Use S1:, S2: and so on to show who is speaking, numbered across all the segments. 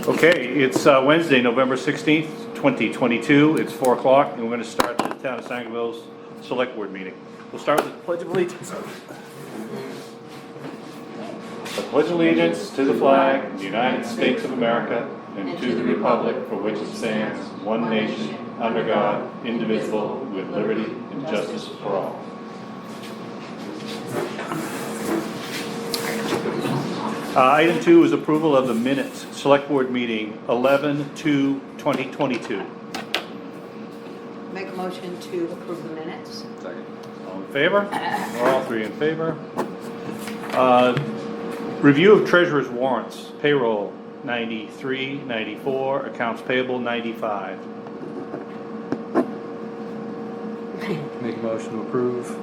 S1: Okay, it's Wednesday, November 16th, 2022. It's 4 o'clock, and we're going to start the Town of Sangerville's Select Board meeting. We'll start with the Pledge of Allegiance. I pledge allegiance to the flag of the United States of America and to the republic for which it stands, one nation, under God, indivisible, with liberty and justice for all. Item 2 is approval of the minutes, Select Board meeting 11/2/2022.
S2: Make a motion to approve the minutes.
S3: Second.
S1: All in favor? We're all three in favor. Review of treasurer's warrants, payroll 93, 94, accounts payable 95.
S3: Make a motion to approve.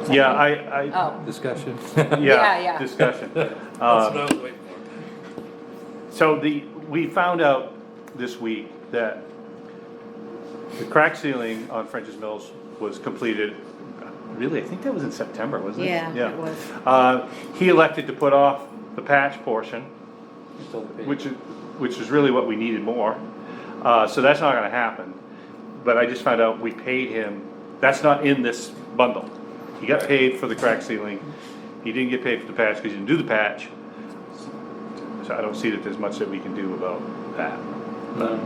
S1: Yeah, I,
S2: Oh,
S3: Discussion.
S2: Yeah.
S1: discussion.
S3: That's what I was waiting for.
S1: So we found out this week that the crack ceiling on French's Mills was completed, really, I think that was in September, wasn't it?
S2: Yeah, it was.
S1: He elected to put off the patch portion,
S3: Still the page.
S1: which is really what we needed more. So that's not gonna happen. But I just found out we paid him, that's not in this bundle. He got paid for the crack ceiling. He didn't get paid for the patch because he didn't do the patch. So I don't see that there's much that we can do about that. But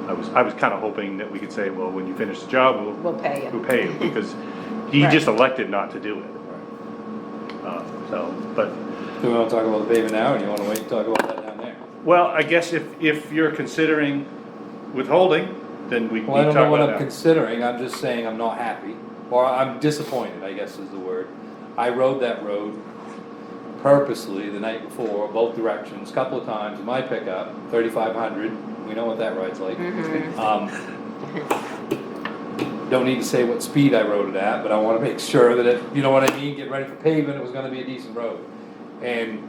S1: I was kinda hoping that we could say, well, when you finish the job,
S2: We'll pay you.
S1: we'll pay you, because he
S2: Right.
S1: just elected not to do it. But,
S3: Do we wanna talk about the pavement now, or do you wanna wait and talk about that down there?
S1: well, I guess if you're considering withholding, then we need to
S3: Well, I
S1: talk
S3: don't know what
S1: about
S3: I'm
S1: that.
S3: considering, I'm just saying I'm not happy, or I'm disappointed, I guess is the word. I rode that road purposely the night before, both directions, a couple of times, in my pickup, 3,500, we know what that ride's like. Don't need to say what speed I rode it at, but I wanna make sure that it, you know what I mean, get ready for paving, it was gonna be a decent road. And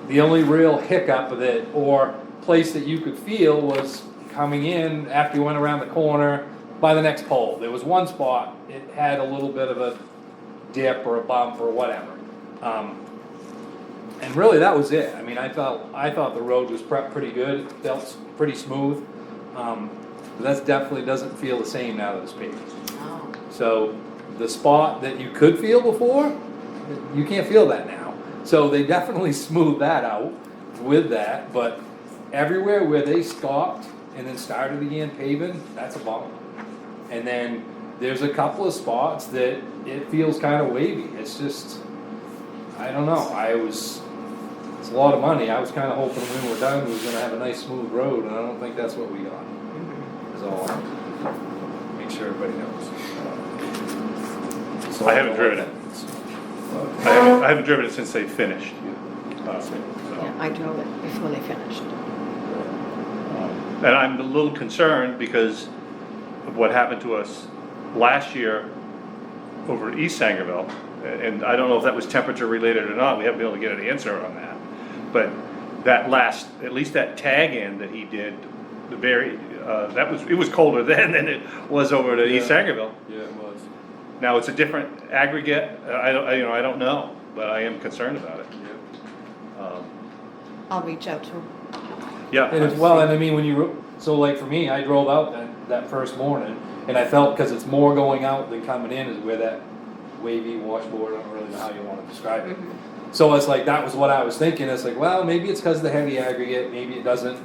S3: the only real hiccup of it, or place that you could feel, was coming in after you went around the corner by the next pole. There was one spot, it had a little bit of a dip or a bump or whatever. And really that was it. I mean, I thought the road was prepped pretty good, it felt pretty smooth. But that definitely doesn't feel the same now that it's paved.
S2: Oh.
S3: So the spot that you could feel before, you can't feel that now. So they definitely smoothed that out with that, but everywhere where they stopped and then started again paving, that's a bump. And then there's a couple of spots that it feels kind of wavy. It's just, I don't know, it's a lot of money. I was kind of hoping when we were done, we were gonna have a nice smooth road, and I don't think that's what we got. Is all. Make sure everybody knows. So
S1: I haven't
S3: don't know
S1: driven
S3: what
S1: it.
S3: that means.
S1: I haven't driven it since they finished. So,
S2: Yeah, I drove it before they finished.
S1: And I'm a little concerned because of what happened to us last year over at East Sangerville. And I don't know if that was temperature related or not, we haven't been able to get an answer on that. But that last, at least that tag end that he did, it was colder then than it was over at East Sangerville.
S3: Yeah, it was.
S1: Now, it's a different aggregate, I don't know, but I am concerned about it.
S2: I'll reach out to him.
S1: Yeah.
S3: And as well, and I mean, so like for me, I drove out that first morning, and I felt, cause it's more going out than coming in, is where that wavy washboard, I don't really know how you wanna describe it. So it's like, that was what I was thinking, it's like, well, maybe it's cause of the heavy aggregate, maybe it doesn't,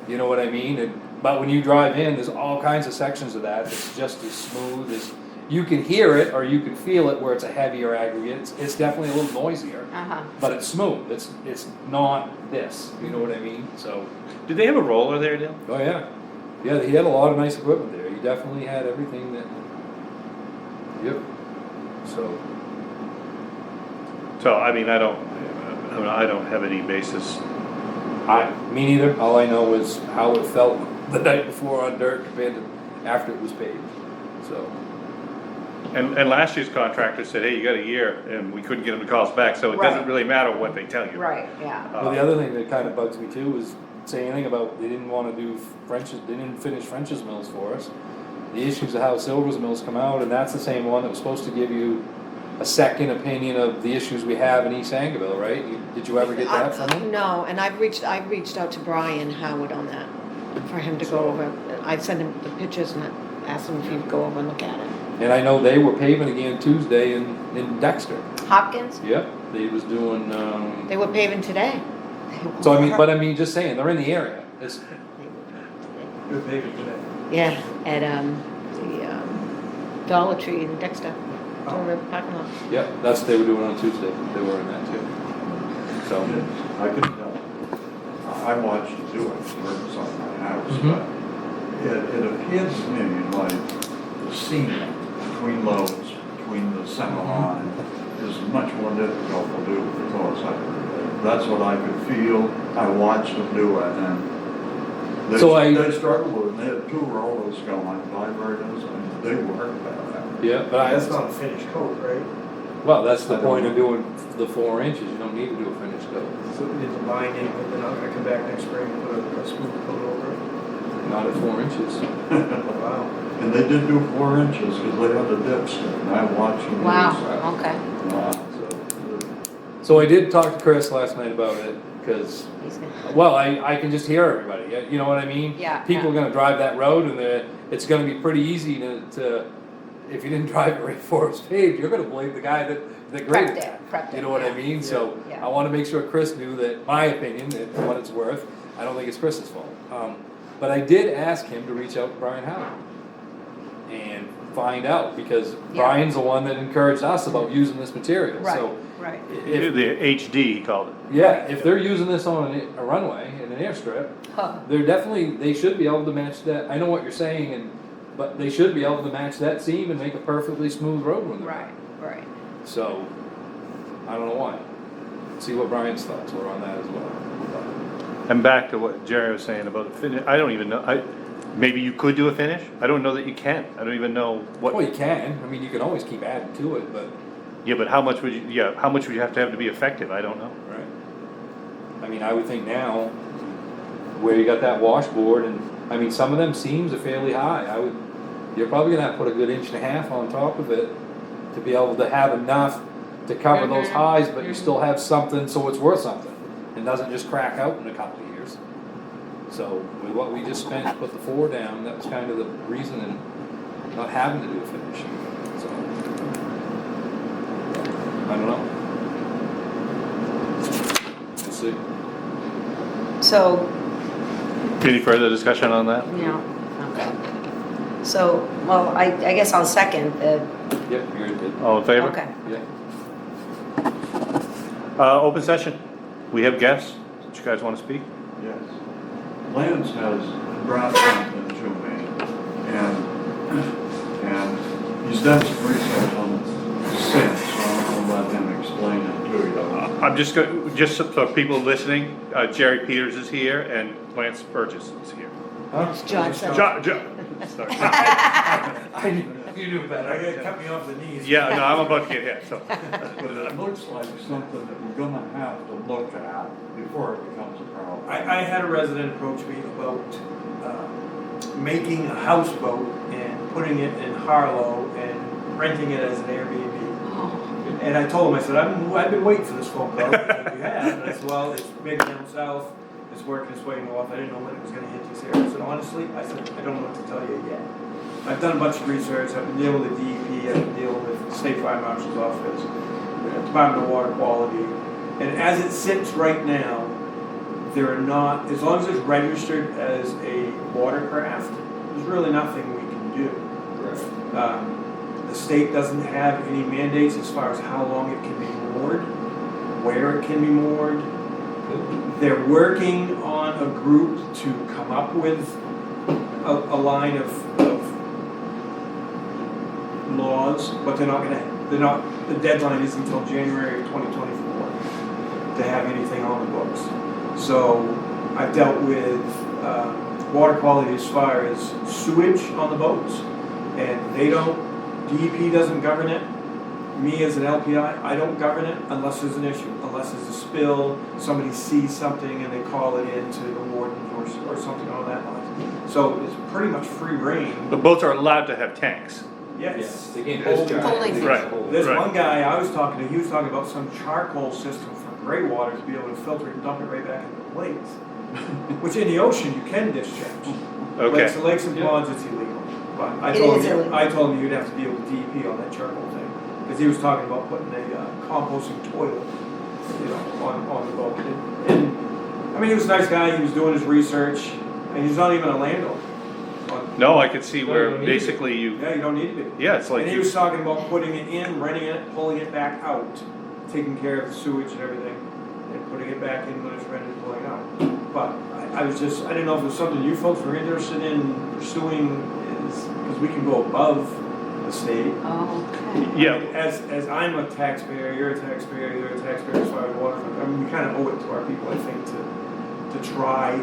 S3: you know what I mean? But when you drive in, there's all kinds of sections of that, it's just as smooth as, you can hear it, or you can feel it where it's a heavier aggregate, it's definitely a little noisier. But it's smooth, it's not this, you know what I mean, so.
S1: Did they have a roller there, Dale?
S3: Oh, yeah. Yeah, he had a lot of nice equipment there. He definitely had everything that, yep. So,
S1: So, I mean, I don't have any basis.
S3: me neither. All I know is how it felt the night before on dirt compared to after it was paved, so.
S1: And last year's contractor said, hey, you got a year, and we couldn't get them to call us back, so it
S2: Right.
S1: doesn't really matter what they tell you.
S2: Right, yeah.
S3: Well, the other thing that kind of bugs me too is say anything about, they didn't wanna do French's, they didn't finish French's Mills for us. The issues of how Silver's Mills come out, and that's the same one that was supposed to give you a second opinion of the issues we have in East Sangerville, right? Did you ever get that from him?
S2: No, and I've reached out to Brian Howard on that, for him to go over. I sent him the pictures and asked him if he'd go over and look at it.
S3: And I know they were paving again Tuesday in Dexter.
S2: Hopkins,
S3: Yep, they was doing,
S2: they were paving today.
S3: so I mean, but I mean, just saying, they're in the area. It's,
S4: Good paving today.
S2: Yeah, at, the, Dollar Tree in Dexter, Door River parking lot.
S3: yep, that's what they were doing on Tuesday. They were in that too. So,
S5: I can tell. I watched it do it, right beside my house,
S3: Mhm.
S5: but it appears to me like the seam between loads, between the center line, is much more difficult to do because that's what I could feel. I watched them do it, and they,
S3: So I-
S5: they struggled with it. They had 2 rollers going, vibrators, and they worked about that.
S3: yeah, but
S4: That's not a finished coat, right?
S3: well, that's the
S5: I don't
S3: point of
S5: know.
S3: doing the 4 inches. You don't need to do a finished coat.
S4: So we did the binding, but they're not gonna come back next spring and put a smooth coat over it.
S3: Not at 4 inches.
S4: Wow.
S5: And they did do 4 inches because they had a dipstick, and I watched them use that.
S2: Wow, okay.
S5: Wow.
S3: So I did talk to Chris last night about it, because,
S2: He's gonna-
S3: well, I can just hear everybody, you know what I mean?
S2: Yeah,
S3: People are
S2: yeah.
S3: gonna drive that road, and it's gonna be pretty easy to, if you didn't drive it right before it's paved, you're gonna blame the guy that graded it.
S2: Prepped it,
S3: You know what I
S2: yeah.
S3: mean? So,
S2: Yeah.
S3: I wanna make sure Chris knew that, my opinion, and for what it's worth, I don't think it's Chris's fault. But I did ask him to reach out to Brian Howard and find out, because
S2: Yeah.
S3: Brian's the one that encouraged us about using this material, so.
S2: Right.
S3: If,
S1: The HD, he called it.
S3: yeah, if they're using this on a runway, in an airstrip,
S2: Huh.
S3: they should be able to match that, I know what you're saying, but they should be able to match that seam and make a perfectly smooth road with it.
S2: Right.
S3: So, I don't know why. See what Brian's thoughts were on that as well.
S1: And back to what Jerry was saying about the finish, I don't even know, maybe you could do a finish? I don't know that you can. I don't even know
S3: Well,
S1: what,
S3: you can, I mean, you can always keep adding to it, but,
S1: yeah, but how much would you have to be effective? I don't know.
S3: right. I mean, I would think now, where you got that washboard, and, I mean, some of them seams are fairly high, you're probably gonna have to put a good 1.5 inches on top of it to be able to have enough to cover those highs, but you still have something, so it's worth something. It doesn't just crack out in a couple of years. So, with what we just spent, to put the 4 down, that was kind of the reason in not having to do a finish. So, I don't know. We'll see.
S2: So,
S1: Any further discussion on that?
S2: no, okay. So, well, I guess I'll second the,
S3: Yep, you're good.
S1: All in favor?
S2: okay.
S3: Yeah.
S1: Open session. We have guests. Do you guys want to speak?
S5: Yes. Lance has brought something to me, and he's done some research on the sense, so I'm gonna let him explain it to you.
S1: I'm just so people listening, Jerry Peters is here and Lance Burgess is here.
S3: Huh?
S2: John said.
S1: Sorry.
S3: You do better.
S4: Cut me off the knees.
S1: Yeah, no, I'm about to get hit, so.
S5: But it looks like something that we're gonna have to look at before it becomes a problem.
S4: I had a resident approach me about making a houseboat and putting it in Harlow and renting it as an Airbnb.
S2: Oh,
S4: And I told him, I said, I've been waiting for this phone call. You have? And I said, well, it's maybe down south, it's working its way north. I didn't know when it was gonna hit this area. I said, honestly, I don't know what to tell you yet. I've done a bunch of research, I've been dealing with DEP, I've been dealing with State Fire Marshal's Office, Department of Water Quality. And as it sits right now, there are not, as long as it's registered as a watercraft, there's really nothing we can do. The state doesn't have any mandates as far as how long it can be moored, where it can be moored. They're working on a group to come up with a line of laws, but the deadline is until January of 2024 to have anything on the books. So I've dealt with water quality as far as sewage on the boats, and DEP doesn't govern it. Me as an LPI, I don't govern it unless there's an issue, unless there's a spill, somebody sees something and they call it in to the warden or something on that line. So it's pretty much free reign.
S1: The boats are allowed to have tanks.
S4: Yes.
S3: They can't
S4: Holding
S3: discharge.
S2: Holding
S3: They
S2: things.
S3: can't
S1: Right.
S3: hold.
S4: There's
S1: Right.
S4: one guy I was talking to, he was talking about some charcoal system for gray water to be able to filter it and dump it right back into the lakes. Which in the ocean, you can discharge.
S1: Okay.
S4: Lakes and
S3: Yeah.
S4: ponds, it's illegal. But
S2: It is illegal.
S4: I told him you'd have to deal with DEP on that charcoal thing. Because he was talking about putting a composting toilet, you know, on the boat. And, I mean, he was a nice guy, he was doing his research, and he's not even a landowner.
S1: No, I could see
S3: No,
S1: where
S3: you don't need to.
S1: basically you,
S4: Yeah, you don't need to be.
S1: yeah, it's like,
S4: And he was talking about putting it in, renting it, pulling it back out, taking care of the sewage and everything, and putting it back in when it's ready to pull it out. But I was just, I didn't know if it was something you folks were interested in pursuing, is, because we can go above the state.
S2: Oh, okay.
S1: yeah,
S4: As I'm a taxpayer, you're a taxpayer, you're a taxpayer as far as waterfront, I mean, we kind of owe it to our people, I think, to try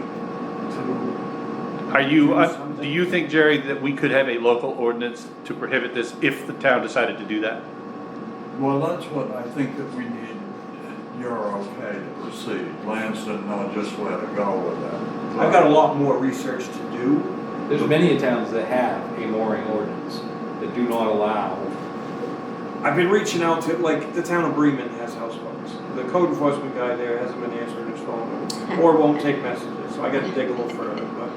S4: to.
S1: are you,
S4: do something.
S1: do you think, Jerry, that we could have a local ordinance to prohibit this if the town decided to do that?
S5: Well, that's what I think that we need, you're okay to proceed. Lanston, not just let it go with that.
S4: I've got a lot more research to do.
S3: There's many towns that have a mooring ordinance that do not allow.
S4: I've been reaching out to, like, the town of Bremen has houseboats. The code enforcement guy there hasn't been answering his phone, or won't take messages, so I gotta dig a little further, but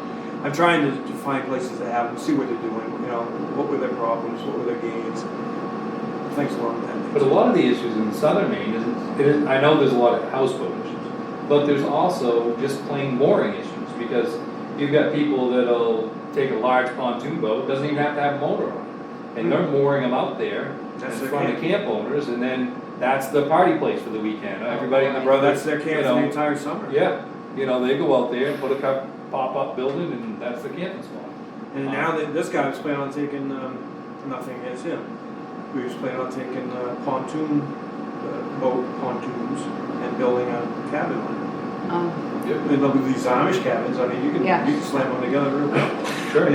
S4: I'm trying to find places that have them, see what they're doing, you know, what were their problems, what were their gains, things along that.
S3: But a lot of the issues in southern Maine is, I know there's a lot of houseboat issues, but there's also just plain mooring issues, because you've got people that'll take a large pontoon boat, doesn't even have to have a motor on it, and they're mooring them out there
S4: That's
S3: in
S4: their
S3: front of camp owners, and then that's the party place for the weekend. Everybody and their brother.
S4: That's their camp for the entire summer.
S3: Yeah, you know, they go out there and put a pop-up building, and that's the camping spot.
S4: And now that this guy was planning on taking, nothing against him, we was planning on taking pontoon, boat pontoons and building a cabin on it. And there'll be these Amish cabins, I mean, you
S2: Yeah.
S4: can slam them together real quick.
S3: Sure.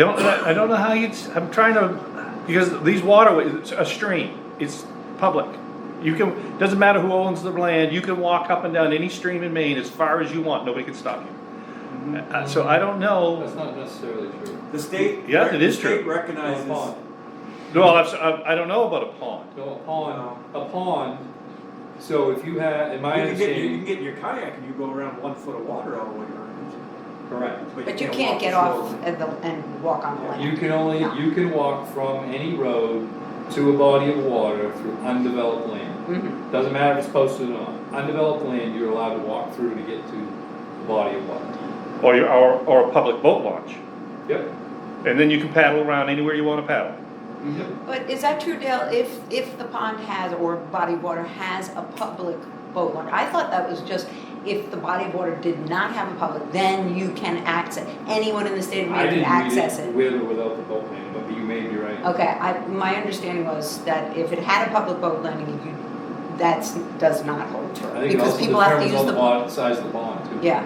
S1: I don't know how you'd, I'm trying to, because these waterways, it's a stream, it's public. You can, doesn't matter who owns the land, you can walk up and down any stream in Maine as far as you want, nobody can stop you. So I don't know,
S3: That's not necessarily true.
S4: The state.
S1: Yeah, it is
S4: the state
S1: true.
S4: recognizes.
S3: No, a pond.
S1: well, I don't know about a pond.
S3: No, a pond, so if you had, in my
S4: You can get
S3: understanding.
S4: in your kayak and you go around 1 foot of water all the way around.
S3: Correct.
S2: But you can't get off and walk on the
S3: You
S2: land.
S3: can only, you can walk from any road to a body of water through undeveloped land.
S2: Mhm.
S3: Doesn't matter if it's posted or not. Undeveloped land, you're allowed to walk through to get to the body of water.
S1: Or a public boat launch.
S3: Yep.
S1: And then you can paddle around anywhere you wanna paddle.
S2: But is that true, Dale, if the pond has, or body of water has a public boat launch? I thought that was just if the body of water did not have a public, then you can access, anyone in the state of
S3: I
S2: Maine can
S3: didn't read
S2: access
S3: it
S2: it.
S3: with or without the boat landing, but you may be right.
S2: Okay, my understanding was that if it had a public boat landing, does not hold true.
S3: I think it
S2: Because
S3: also
S2: people have to
S3: determines
S2: use
S3: on
S2: the.
S3: the size of the pond too.
S2: Yeah.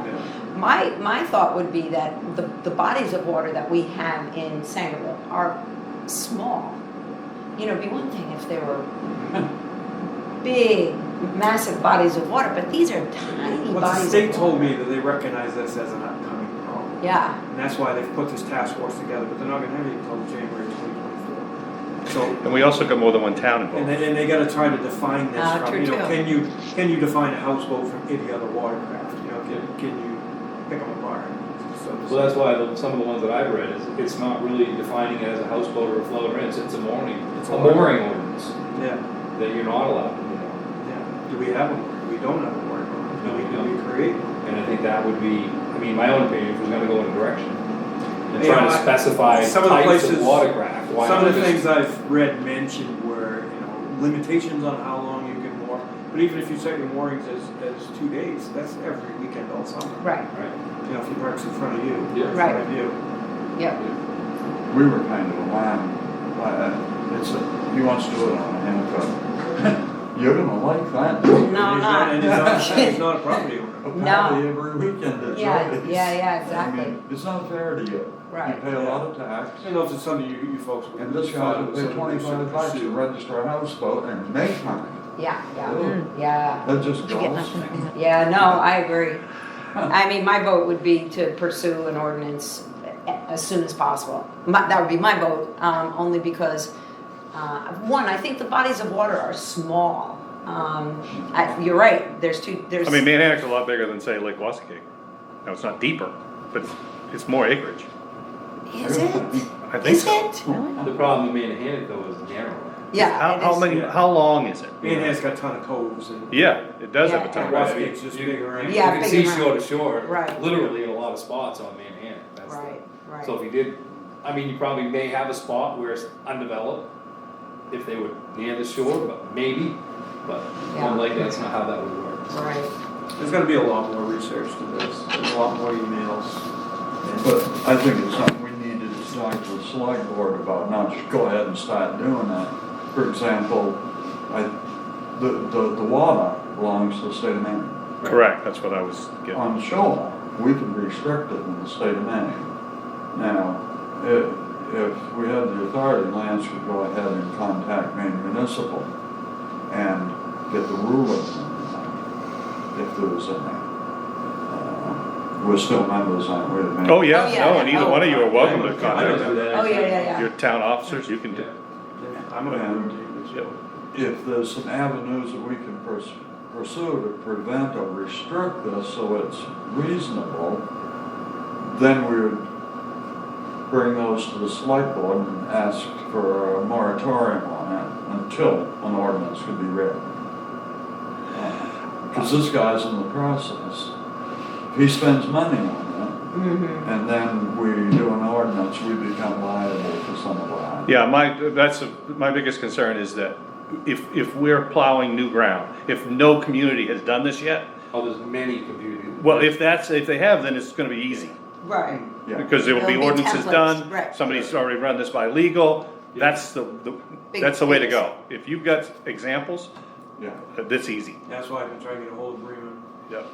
S2: My thought would be that the bodies of water that we have in Sangerville are small. You know, it'd be one thing if they were big, massive bodies of water, but these are tiny
S4: Well, the
S2: bodies of
S4: state
S2: water.
S4: told me that they recognize this as an upcoming problem.
S2: Yeah,
S4: And that's why they've put this task force together, but they're not gonna have it until January 2024. So,
S1: And we also got more than one town
S4: and
S1: involved.
S4: they gotta try to define this from,
S2: true
S4: you know,
S2: too.
S4: can you define a houseboat from any other watercraft? You know, can you pick them apart? So to
S3: So that's
S4: say.
S3: why some of the ones that I've read is, it's not really defining it as a houseboat or a floater, it's a mooring,
S4: It's
S3: a
S4: a mooring.
S3: mooring ordinance,
S4: Yeah,
S3: that you're not allowed to moor.
S4: yeah. Do we have them? We don't have a word on it.
S3: No, we
S4: Do
S3: don't.
S4: we create them?
S3: And I think that would be, I mean, my own opinion, if we're gonna go in a direction, and
S4: Yeah,
S3: try to specify
S4: some of the
S3: types of
S4: places-
S3: watercraft, why
S4: Some
S3: not
S4: of the
S3: just-
S4: things I've read mentioned were, you know, limitations on how long you can moor. But even if you set your moorings as 2 days, that's every weekend all summer.
S2: right,
S3: Right.
S4: You know, if he parks in front of you,
S3: Yeah.
S4: in
S2: Right.
S4: front of you.
S2: yeah.
S5: We were kind of alarmed by that. He wants to do it on a handicap. You're gonna like that.
S2: No,
S4: And he's
S2: not.
S4: he's not a property owner.
S5: Apparently every weekend it's
S2: Yeah,
S5: always-
S2: yeah, exactly.
S5: I mean, it's not fair to you.
S2: Right.
S5: You pay a lot of tax.
S4: I don't know if it's something you folks would.
S5: And this guy
S4: thought it
S5: will
S4: was
S5: pay
S4: something we should
S5: $25 to
S4: pursue.
S5: register a houseboat in Maytime.
S2: Yeah, yeah,
S5: Ew.
S2: yeah.
S5: That just
S2: Did you get
S5: goes.
S2: nothing? Yeah, no, I agree. I mean, my vote would be to pursue an ordinance as soon as possible. That would be my vote, only because One, I think the bodies of water are small. You're right, there's
S1: I mean, Manhattan's a lot bigger than, say, Lake Wasakig. Now, it's not deeper, but it's more acreage.
S2: Is it?
S1: I think
S2: Is
S1: so.
S2: it?
S3: The problem with Manhattan though is narrow.
S2: Yeah, it is.
S1: How long is it?
S4: Manhattan's got a ton of coves and.
S1: Yeah, it does have a
S2: Yeah.
S1: ton
S4: And
S1: of.
S4: Waskeg's just bigger. and-
S2: Yeah,
S3: You can
S2: big
S3: see
S2: amount.
S3: shore to shore,
S2: Right.
S3: literally in a lot of spots on Manhattan. That's the-
S2: Right, right.
S3: So if you did, I mean, you probably may have a spot where it's undeveloped, if they were near the shore, but maybe, but
S2: Yeah.
S3: more likely that's not how that would work.
S2: Right.
S4: There's gonna be a lot more research to this, there's a lot more emails.
S5: But I think it's something we need to talk to the select board about, not just go ahead and start doing that. For example, the water belongs to the state of Maine.
S1: Correct, that's what I was getting.
S5: On the shoreline, we can restrict it in the state of Maine. Now, if we had the authority, Lance could go ahead and contact Maine Municipal and get the ruling if there was any. We're still members, aren't we, of Maine?
S1: Oh, yeah,
S2: Oh, yeah,
S1: no, and
S2: yeah.
S1: either one of you are welcome to
S4: I
S1: contact
S4: know
S1: them.
S2: Oh, yeah.
S1: Your town officers, you can do.
S4: I'm gonna
S5: And
S4: rotate this.
S5: if there's some avenues that we can pursue to prevent or restrict this so it's reasonable, then we would bring those to the select board and ask for a moratorium on it until an ordinance could be read. Because this guy's in the process. If he spends money on
S2: Mm-hmm.
S5: it, and then we do an ordinance, we become liable for some of that.
S1: Yeah, my biggest concern is that if we're plowing new ground, if no community has done this yet,
S3: Oh, there's many communities.
S1: well, if they have, then it's gonna be easy.
S2: Right.
S5: Yeah.
S1: Because there will be
S2: There'll be
S1: ordinances
S2: templates,
S1: done,
S2: right.
S1: somebody's already run this by legal, that's the
S2: Big
S1: that's the way to
S2: things.
S1: go. If you've got examples,
S5: Yeah,
S1: that's easy.
S4: That's why I've been trying to get a hold of Bremen.
S1: Yep.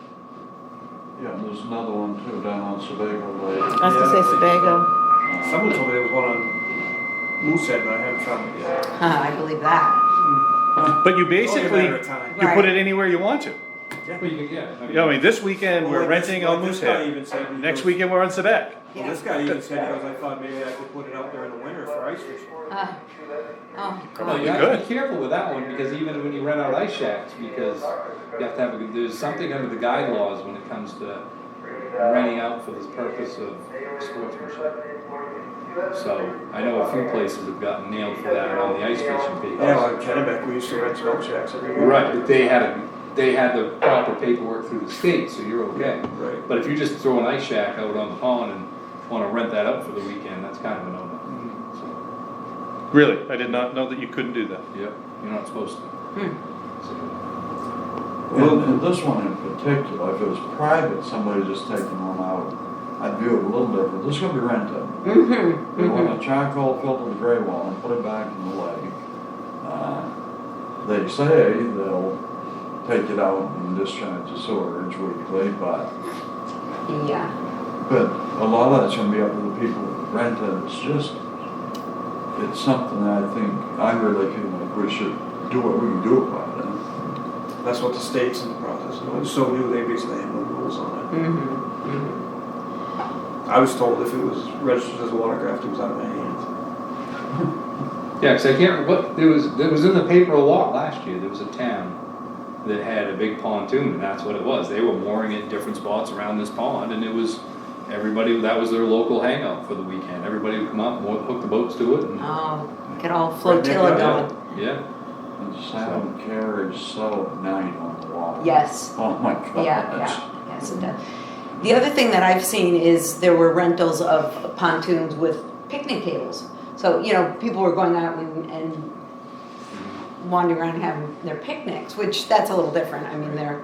S5: yeah, there's another one too down on Sebago Lake.
S6: I was gonna say Sebago.
S4: Someone told me there was one on Moosehead, but I haven't found it yet.
S2: I believe that.
S1: But you
S4: Only a
S1: basically,
S4: matter of time.
S1: you put
S2: Right.
S1: it anywhere you want to.
S3: Well, you can, yeah.
S1: You know, I mean, this weekend,
S4: Well,
S1: we're
S4: like this-
S1: renting on
S4: like this guy
S1: Moosehead.
S4: even said he
S1: Next
S4: goes-
S1: weekend, we're on Sebec.
S4: Well, this guy even said, he goes, I thought maybe I could put it out there in the winter for ice fishing.
S2: Oh,
S3: Well,
S2: God.
S3: you
S1: You
S3: have to
S1: could.
S3: be careful with that one, because even when you rent out ice shacks, because you have to have, there's something under the guide laws when it comes to renting out for the purpose of sportsmanship. So, I know a few places have gotten nailed for that on the ice fishing pages.
S4: Yeah, like Kennebec, we used to rent smoke shacks every week.
S3: Right, but they had the proper paperwork through the state, so you're okay.
S4: Right.
S3: But if you just throw an ice shack out on the pond and wanna rent that out for the weekend, that's kind of a no-no. So,
S1: Really, I did not know that you couldn't do that.
S3: yep, you're not supposed to. So,
S5: And this one in particular, if it was private, somebody just taking one out, I'd view it a little different. This is gonna be rented.
S2: Mm-hmm.
S5: They want a charcoal filter the gray wall and put it back in the lake. They say they'll take it out and discharge the sewerage weekly, but
S2: Yeah.
S5: a lot of that's gonna be up to the people that rent it. It's something that I really feel like we should do what we can do about it.
S4: That's what the state's in the process of. It's so new, they basically have no rules on it.
S2: Mm-hmm.
S4: I was told if it was registered as watercraft, it was out of my hands.
S3: yeah, cause I can't, there was in the paper a lot last year, there was a town that had a big pontoon, and that's what it was. They were mooring it in different spots around this pond, and it was, that was their local hangout for the weekend. Everybody would come up, hook the boats to it, and,
S2: Oh, get all flotilla
S4: Yeah.
S2: going.
S3: yeah.
S5: And sound carries so at night on the water.
S2: Yes.
S5: Oh my God.
S2: Yeah, yes, it does. The other thing that I've seen is there were rentals of pontoons with picnic tables. So, people were going out and wandering around having their picnics, which that's a little different. I mean,
S3: Yeah.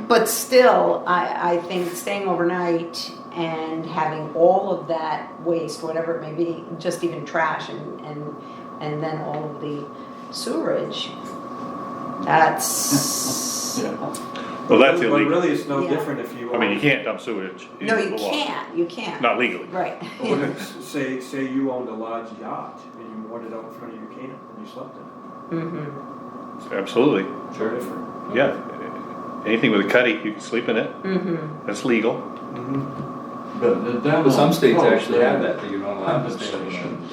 S2: but still, I think staying overnight and having all of that waste, whatever it may be, just even trash and then all of the sewerage, that's,
S5: Yeah.
S1: Well, that's
S4: But
S1: illegal.
S4: really, it's no
S2: Yeah.
S4: different if you.
S1: I mean, you can't dump sewage
S2: no,
S1: into
S2: you
S1: the water.
S2: can't.
S1: Not legally.
S2: Right.
S4: What if, say you owned a large yacht and you moored it out in front of your camp and you slept in it.
S2: Mm-hmm,
S1: Absolutely,
S4: So different.
S1: yeah. Anything with a cuddy, you can sleep in it,
S2: mm-hmm.
S1: that's legal.
S5: But down
S3: But some
S5: on
S3: states
S5: coast,
S3: actually
S5: they
S3: have that you're not allowed to
S5: pump
S3: stay overnight.
S5: stations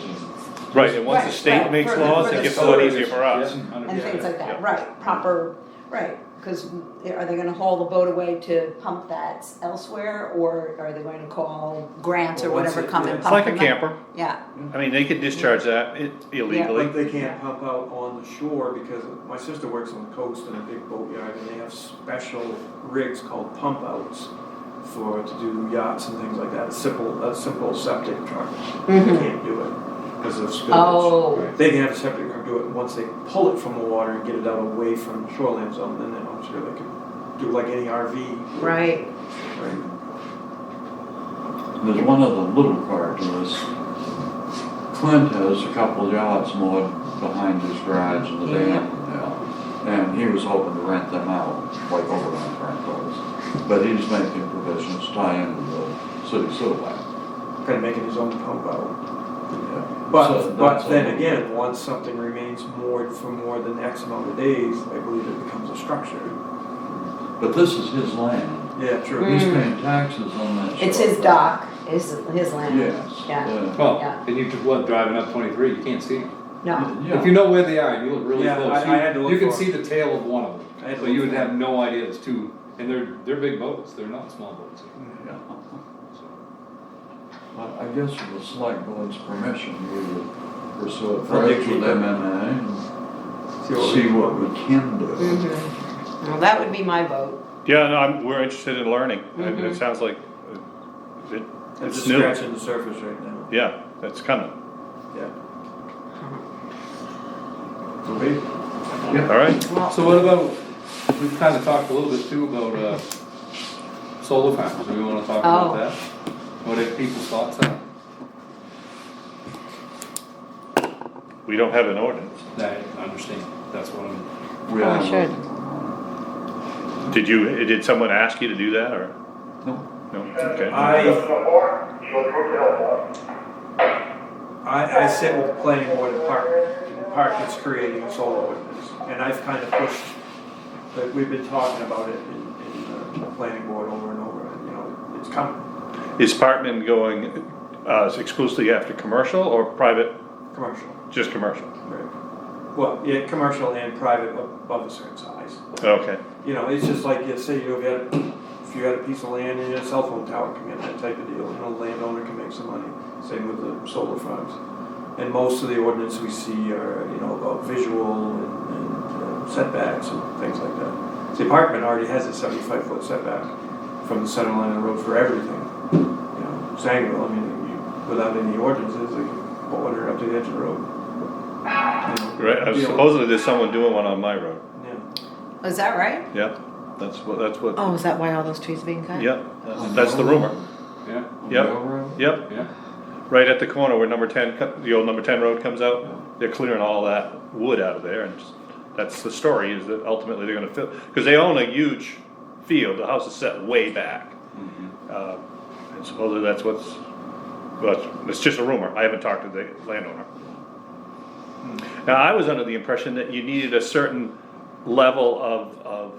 S1: Right, and once the
S2: Right,
S1: state
S2: right,
S1: makes
S2: for the-
S1: laws,
S2: for
S1: it
S2: the
S1: gets a lot
S3: storage.
S1: easier for us.
S3: Yeah,
S2: and
S3: 100%.
S2: things like
S1: Yeah.
S2: that, right, proper, right, because are they gonna haul the boat away to pump that elsewhere, or are they going to call grants or
S4: Well, once
S2: whatever,
S4: it-
S2: come
S4: yeah.
S2: and
S1: It's
S2: pump
S1: like a
S2: them out?
S1: camper.
S2: Yeah,
S1: I mean, they could discharge that illegally.
S4: But they can't pump out on the shore because my sister works on the coast in a big boatyard and they have special rigs called pump outs to do yachts and things like that. A simple septic truck can't do it because of spillage.
S2: oh,
S4: They can have a septic truck do it once they pull it from the water and get it out away from the shoreline zone, then I'm sure they can do like any RV.
S2: right,
S4: Right.
S5: There's one other little part to this. Clint has a couple of yachts moored behind his garage in the dam now, and he was hoping to rent them out, like overnight rentals. But he's making provisions to tie into the city sewer line.
S4: Kind of making his own pump out.
S5: Yeah. So
S4: But
S5: that's
S4: then
S5: a-
S4: again, once something remains moored for more than X amount of days, I believe it becomes a structure.
S5: But this is his land.
S4: Yeah, true.
S5: He's paying taxes on that.
S2: it's
S5: shore.
S2: his dock, his land.
S5: Yes.
S2: Yeah.
S3: Well,
S2: Yeah.
S3: and you could, driving up 23, you can't see them.
S2: No,
S5: Yeah.
S3: If you know where they are, you look really
S4: Yeah,
S3: close.
S4: I had to look
S3: You can
S4: for 'em.
S3: see the tail of one of them,
S4: I had to
S3: but
S4: look
S3: you would
S4: for
S3: have
S4: 'em.
S3: no idea there's two, and they're big boats, they're not small boats.
S5: Yeah.
S3: So,
S5: I guess with the select board's permission, we would pursue it
S4: I'll dig
S5: first with
S4: deeper.
S5: MMA and see what we can do.
S2: well, that would be my vote.
S1: Yeah, no, we're interested in learning, and it sounds like
S4: I'm
S1: it's
S4: just
S1: new.
S4: scratching the surface right now.
S1: Yeah, it's coming.
S4: Yeah. Okay.
S1: All right,
S2: Well,
S3: So what about, we've kind of talked a little bit too about, solar farms, do we wanna talk about
S2: Oh.
S3: that? What are people's thoughts on?
S1: we don't have an ordinance.
S3: I understand, that's what I'm,
S5: We
S2: Oh,
S5: are
S2: we should.
S1: Did someone ask you to do that, or?
S5: No.
S1: No, okay.
S4: I sit with the planning board at Park, and Park is creating a solar ordinance, and I've kind of pushed, that we've been talking about it in the planning board over and over, and, you know, it's coming.
S1: Is Parkman going exclusively after commercial or private,
S4: Commercial,
S1: just commercial?
S4: right. Well, yeah, commercial and private above a certain size.
S1: Okay,
S4: You know, it's just like, say if you had a piece of land and a cell phone tower come in, that type of deal, you know, the landowner can make some money. Same with the solar farms. And most of the ordinance we see are, you know, about visual and setbacks and things like that. The apartment already has a 75-foot setback from the center line of the road for everything. You know, Sangerville, I mean, without any ordinances, they can put one right up to the edge of the road. You know,
S1: right,
S4: you know,
S1: supposedly there's someone doing one on my road.
S4: Yeah.
S2: Is that right?
S1: Yeah, that's what,
S2: Oh, is that why all those trees are being cut?
S1: yeah, that's the rumor.
S3: yeah,
S5: On
S1: Yep.
S5: Railroad?
S1: Yep,
S3: yeah.
S1: right at the corner where number 10, the old number 10 road comes out, they're clearing all that wood out of there, and that's the story, is that ultimately they're gonna fill, because they own a huge field, the house is set way back. And supposedly that's well, it's just a rumor, I haven't talked to the landowner. Now, I was under the impression that you needed a certain level of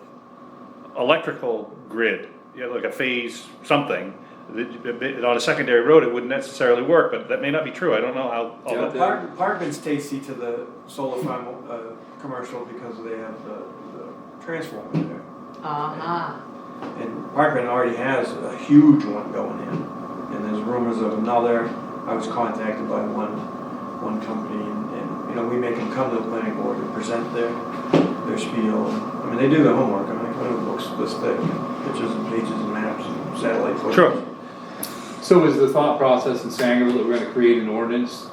S1: electrical grid, you know, like a phase something. On a secondary road, it wouldn't necessarily work, but that may not be true, I don't know how. all
S3: Yeah,
S1: that-
S4: Parkman's tasty to the solar farm, commercial because they have the transformer there.
S2: Uh-huh.
S4: And Parkman already has a huge one going in, and there's rumors of another. I was contacted by one company, and you know, we make them come to the planning board and present their spiel. I mean, they do their homework. I mean, they come in with books this thick, pictures and pages and maps and satellite photos.
S1: Sure.
S3: So is the thought process in Sangerville that we're gonna create an ordinance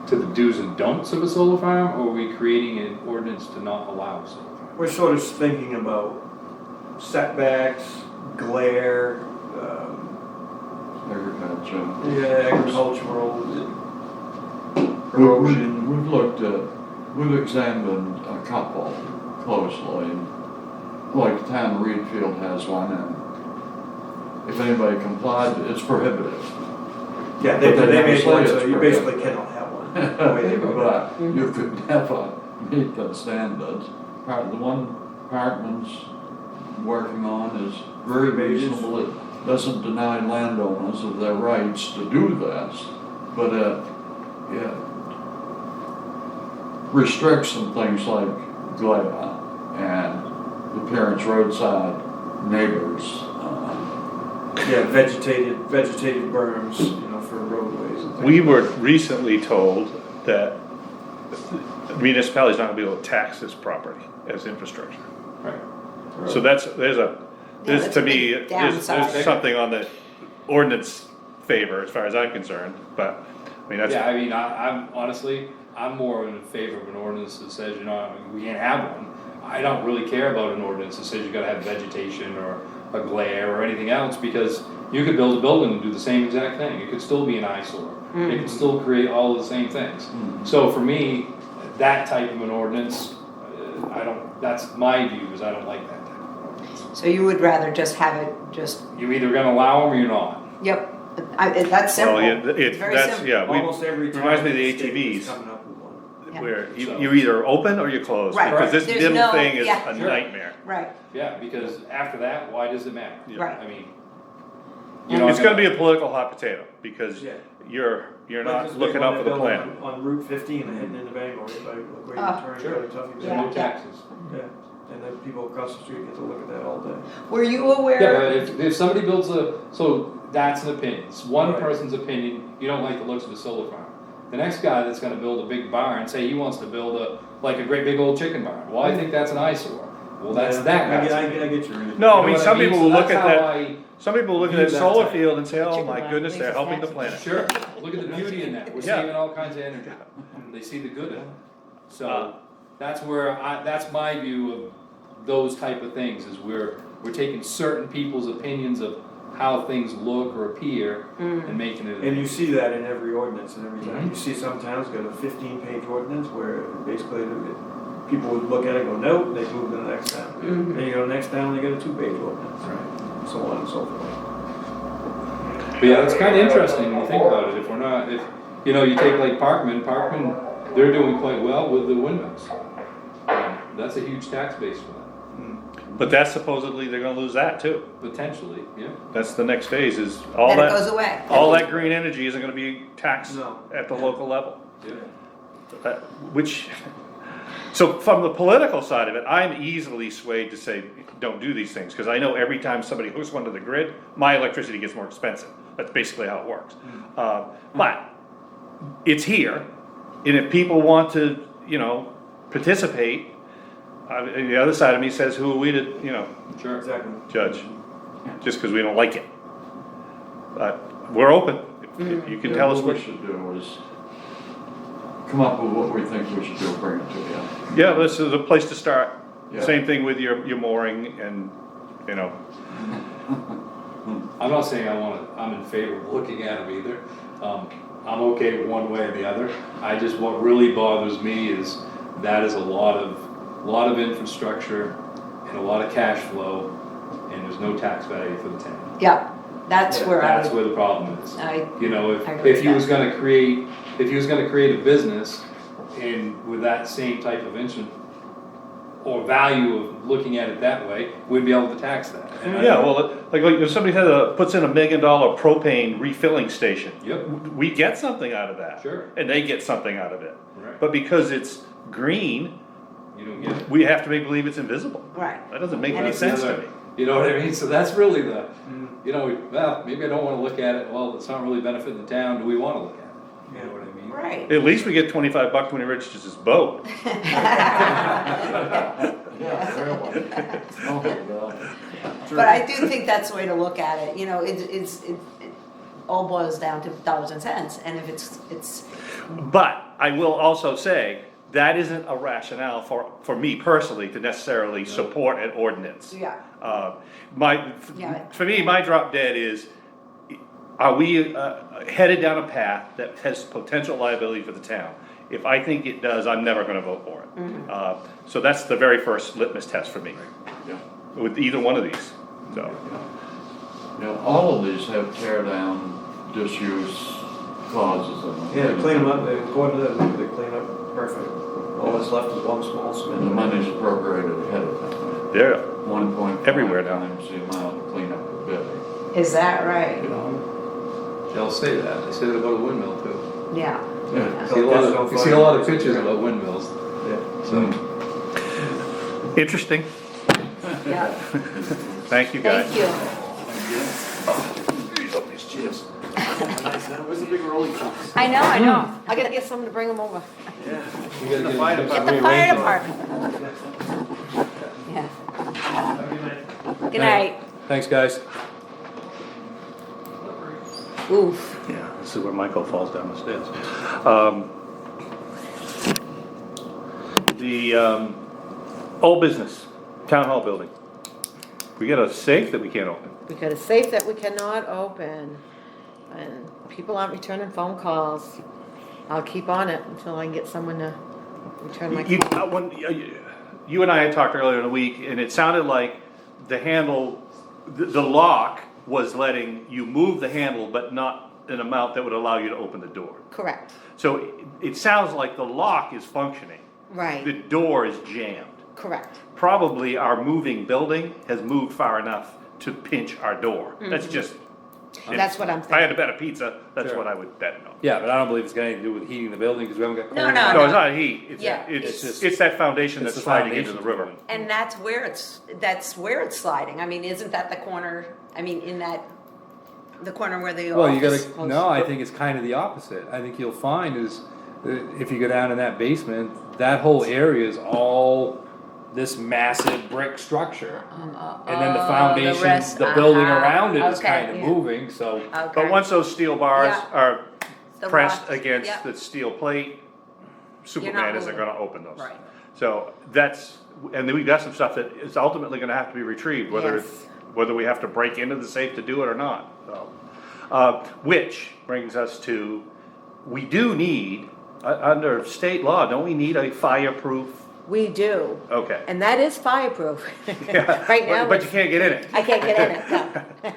S3: to the do's and don'ts of a solar farm, or are we creating an ordinance to not allow solar farms?
S4: We're sort of thinking about setbacks, glare,
S5: Agriculture.
S4: yeah, agricultural, erosion.
S5: We've examined a couple closely. Like the town of Reedfield has one, and if anybody complied, it's prohibitive.
S4: Yeah,
S5: But
S4: they
S5: they never
S4: made
S5: say
S4: one,
S5: it's
S4: so you
S5: prohibited.
S4: basically cannot have one. the way they wrote it.
S5: But you could never meet the standards. The one Parkman's working on is very reasonable. It doesn't deny landowners of their rights to do this, but restrict some things like glare and appearance roadside neighbors.
S4: Yeah, vegetated berms, you know, for roadways and things.
S1: We were recently told that the municipality's not gonna be able to tax this property as infrastructure.
S3: Right.
S1: So there's
S2: that's
S1: to
S2: a
S1: me,
S2: big
S1: there's
S2: downside.
S1: something on the ordinance favor as far as I'm concerned, but, I mean, that's.
S3: Yeah, I mean, I'm honestly, I'm more in favor of an ordinance that says, you know, we can't have one. I don't really care about an ordinance that says you gotta have vegetation or a glare or anything else, because you could build a building and do the same exact thing. It could still be an eyesore. It could still create all of the same things. So for me, that type of an ordinance, I don't, that's my view, is I don't like that type of ordinance.
S2: So you would rather just have it just,
S3: You're either gonna allow them or you're not.
S2: yep, that's simple.
S1: Well, yeah,
S2: It's very
S1: that's,
S2: simple.
S1: yeah,
S4: Almost every town
S1: reminds me of
S4: in
S1: the
S4: the state is
S1: ATVs,
S4: coming up with one.
S2: Yeah.
S1: where
S3: So-
S1: you either open or you close,
S2: Right.
S1: because this
S2: There's
S1: dim
S2: no-
S1: thing is
S2: yeah.
S1: a
S3: Sure.
S1: nightmare.
S2: Right,
S3: Yeah, because after that, why does it matter?
S1: Yeah.
S2: right.
S3: I mean.
S1: It's gonna be a political hot potato, because
S4: Yeah.
S1: you're
S4: Like
S1: not
S4: this big
S1: looking
S4: one
S1: out
S4: they
S1: for the
S4: built
S1: plan.
S4: On Route 15 and heading into Bangor, right, like where you
S2: Ah,
S4: turn,
S3: sure.
S4: go to Tuffy
S3: There's
S4: Bay.
S3: no
S2: Yeah.
S3: taxes.
S4: Yeah, and then people across the street get to look at that all day.
S2: Were you aware?
S3: Yeah, but if somebody builds so that's an opinion, it's one
S4: Right.
S3: person's opinion, you don't like the looks of a solar farm. The next guy that's gonna build a big barn, say he wants to build like a great big old chicken barn, well, I think that's an eyesore. Well, that's
S4: Yeah,
S3: that
S4: I
S3: guy's.
S4: get
S3: opinion.
S4: your reason.
S1: No, I
S3: You know
S1: mean,
S3: what
S1: some people
S3: So
S1: will look
S3: that's
S1: at
S3: how
S1: that, some people will look at
S3: view
S1: that
S3: that
S1: solar
S3: type.
S1: field and say, oh
S2: Chicken
S1: my
S2: barn,
S1: goodness, they're
S2: leave
S1: helping the
S2: the
S1: planet.
S3: Sure, look at the beauty in that, we're
S1: Yeah.
S3: saving all kinds of energy, they see the good in it.
S1: Uh.
S3: So, that's where that's my view of those type of things, is we're taking certain people's opinions of how things look or appear and making it.
S4: And you see that in every ordinance and every time.
S3: Mhm.
S4: You see some towns got a 15-page ordinance where basically people would look at it and go, nope, they move to the next town.
S2: Mhm.
S4: Then you go to the next town, they got a 2-page ordinance,
S3: Right.
S4: so on and so forth.
S3: But yeah, it's kinda interesting when you think about it, if you know, you take like Parkman, they're doing quite well with the windmills. That's a huge tax base for them,
S1: But that's supposedly, they're gonna lose that too.
S3: potentially, yeah.
S1: That's the next phase, is all
S2: Then it goes
S1: that,
S2: away.
S1: all that green energy isn't gonna be taxed
S4: No.
S1: at the local level.
S3: Yeah.
S1: Which, so from the political side of it, I'm easily swayed to say, don't do these things, because I know every time somebody hooks one to the grid, my electricity gets more expensive. That's basically how it works. But it's here, and if people want to, participate, the other side of me says, who are we to,
S3: Sure.
S4: Exactly.
S1: judge? Just because we don't like it. But we're open. If you can tell us
S5: What
S1: what.
S5: we should do is come up with what we think we should do, bring it to you.
S1: Yeah, this is a place to start.
S5: Yeah.
S1: Same thing with your mooring and,
S3: I'm not saying I'm in favor of looking at them either. I'm okay with one way or the other. What really bothers me is that is a lot of infrastructure and a lot of cash flow, and there's no tax value for the town.
S2: Yeah, that's where
S3: That's where the problem is.
S2: I
S3: You know,
S2: I agree
S3: if he
S2: with
S3: was
S2: that.
S3: gonna create a business and with that same type of interest or value of looking at it that way, we'd be able to tax that. And I-
S1: yeah, well, like if somebody puts in $1 million propane refilling station.
S3: Yep.
S1: We get something out of that.
S3: Sure.
S1: And they get something out of it.
S3: Right.
S1: But because it's green,
S3: You don't get it.
S1: we have to make believe it's invisible.
S2: Right.
S1: That doesn't make
S2: And
S1: any
S2: it's
S1: sense to
S3: Another-
S1: me.
S3: You know what I mean? So that's really well, maybe I don't wanna look at it, well, it's not really benefiting the town, do we wanna look at it? You know what I mean?
S2: Right.
S1: At least we get $25 when he registers his boat.
S5: Yeah, very well. Okay, well,
S2: But I do think that's the way to look at it, it all boils down to dollars and cents, and if it's,
S1: But I will also say, that isn't a rationale for me personally to necessarily support an ordinance.
S2: yeah, Yeah.
S1: For me, my drop dead is, are we headed down a path that has potential liability for the town? If I think it does, I'm never gonna vote for it. So that's the very first litmus test for me,
S5: yeah.
S1: with either one of these, so.
S5: All of these have tear down, disuse clauses in them.
S4: Yeah, they clean them up, according to that, they clean up perfect. All that's left is one small
S5: And the
S4: cement.
S5: money's appropriated ahead of time.
S1: There,
S5: 1.5
S1: Everywhere now.
S5: times the amount to clean up a building.
S2: is that right?
S5: You know,
S3: They'll say that, they say that about a windmill too.
S2: Yeah,
S3: You see a lot of pictures about windmills, so.
S1: Interesting.
S2: Yeah,
S1: Thank you, guys.
S2: thank you.
S4: Where's the big rolling trucks?
S2: I know, I know. I gotta get someone to bring them over.
S3: We gotta
S1: The
S3: get
S1: fire
S3: them
S2: Get the
S3: rearranged.
S2: fire department. Yeah. Good night.
S3: Thanks, guys.
S2: Oof.
S1: Yeah, this is where Michael falls down the stairs. The old business, town hall building. We got a safe that we can't open.
S6: We got a safe that we cannot open, and people aren't returning phone calls. I'll keep on it until I can get someone to return my
S1: You,
S6: call.
S1: you and I had talked earlier in the week, and it sounded like the handle, the lock was letting you move the handle, but not an amount that would allow you to open the door.
S6: Correct,
S1: So it sounds like the lock is functioning. The
S6: right,
S1: door is jammed.
S6: correct.
S1: Probably our moving building has moved far enough to pinch our door. That's
S6: Mm-hmm.
S1: just.
S6: That's what I'm
S1: If I had
S6: thinking.
S1: to bet a pizza, that's
S3: Sure.
S1: what I would bet on.
S3: Yeah, but I don't believe it's got anything to do with heating the building, because we haven't got.
S2: No,
S3: cold
S2: no,
S3: water.
S1: No, it's not heat,
S2: Yeah.
S1: it's
S3: It's
S1: it's that foundation
S3: it's
S1: that's
S3: the
S1: sliding into
S3: foundation
S1: the river.
S3: going.
S2: And that's where it's sliding. I mean, isn't that the corner, I mean, in that, the corner where the
S3: Well, you
S2: office?
S3: gotta, no, I think it's kind of the opposite. I think you'll find is, if you go down in that basement, that whole area is all this massive brick structure. And then the foundation,
S2: rest,
S3: the building
S2: uh-huh.
S3: around it is
S2: Okay,
S3: kind of
S2: yeah.
S3: moving, so.
S1: But
S2: Okay.
S1: once those steel bars
S2: Yeah.
S1: are
S2: The
S1: pressed
S2: rocks,
S1: against
S2: yeah.
S1: the steel plate, Superman isn't
S2: moving.
S1: gonna open those.
S2: Right.
S1: So that's, and then we've got some stuff that is ultimately gonna have to be retrieved,
S6: Yes.
S1: whether we have to break into the safe to do it or not, so. Which brings us to, we do need, under state law, don't we need a fireproof?
S6: We do,
S1: Okay.
S6: and that is fireproof.
S1: Yeah,
S6: Right now,
S1: But you can't get in it.
S6: I can't get in it, no.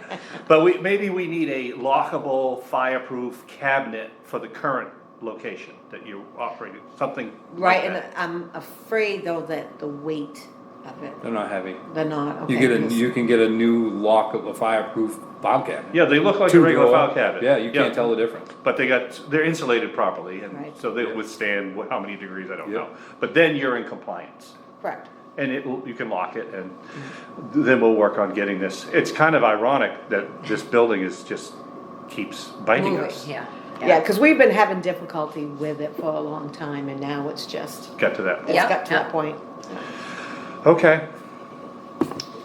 S1: But maybe we need a lockable, fireproof cabinet for the current location that you're operating, something
S6: Right,
S1: like
S6: and
S1: that.
S6: I'm afraid though that the weight of it,
S3: They're not heavy.
S6: they're not, okay.
S3: You get a,
S6: because-
S3: you can get a new lock of a fireproof file cabinet.
S1: Yeah, they look like a
S3: Two
S1: regular
S3: drawer.
S1: file cabinet.
S3: Yeah, you can't tell the difference.
S1: But they're insulated properly, and
S6: Right.
S1: so they'll withstand how many degrees, I don't
S3: Yeah.
S1: know. But then you're in compliance,
S6: Correct.
S1: and you can lock it, and then we'll work on getting this. It's kind of ironic that this building keeps biting
S2: Moving,
S1: us.
S2: yeah.
S6: Yeah, because we've been having difficulty with it for a long time, and now it's just,
S1: Got to that.
S6: it's
S2: Yeah,
S6: got to
S2: yeah.
S6: that point.
S1: Okay.